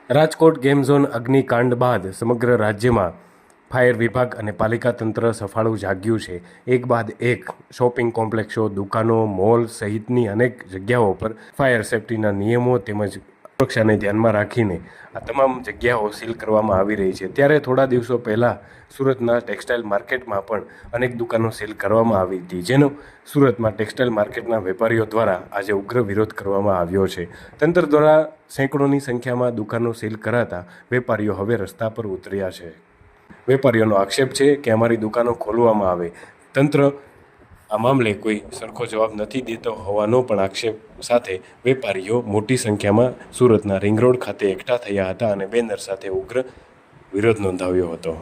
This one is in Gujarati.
રાજકોટ ગેમ ઝોન અગ્નિકાંડ બાદ સમગ્ર રાજ્યમાં ફાયર વિભાગ અને પાલિકા તંત્ર સફાળું જાગ્યું છે। એક બાદ એક શોપિંગ કોમ્પ્લેક્સો, દુકાનો, મોલ સહિતની અનેક જગ્યાઓ પર ફાયર સેફ્ટીના નિયમો તેમજ સુરક્ષાને ધ્યાનમાં રાખીને આ તમામ જગ્યાઓ સીલ કરવામાં આવી રહી છે। ત્યારે થોડા દિવસો પહેલાં સુરતના ટેક્સટાઇલ માર્કેટમાં પણ અનેક દુકાનો સીલ કરવામાં આવી હતી, જેનો સુરતમાં ટેક્સટાઇલ માર્કેટના વેપારીઓ દ્વારા આજે ઉગ્ર વિરોધ કરવામાં આવ્યો છે। તંત્ર દ્વારા સેંકડોની સંખ્યામાં દુકાનો સીલ કરાતા વેપારીઓ હવે રસ્તા પર ઉતર્યા છે। વેપારીઓનો આક્ષેપ છે કે અમારી દુકાનો ખોલવામાં આવે, તંત્ર આ મામલે કોઈ સરખો જવાબ નથી દેતો હોવાનો પણ આક્ષેપ સાથે વેપારીઓ મોટી સંખ્યામાં સુરતના રિંગ રોડ ખાતે એકઠા થયા હતા અને બેનર સાથે ઉગ્ર વિરોધ નોંધાવ્યો હતો।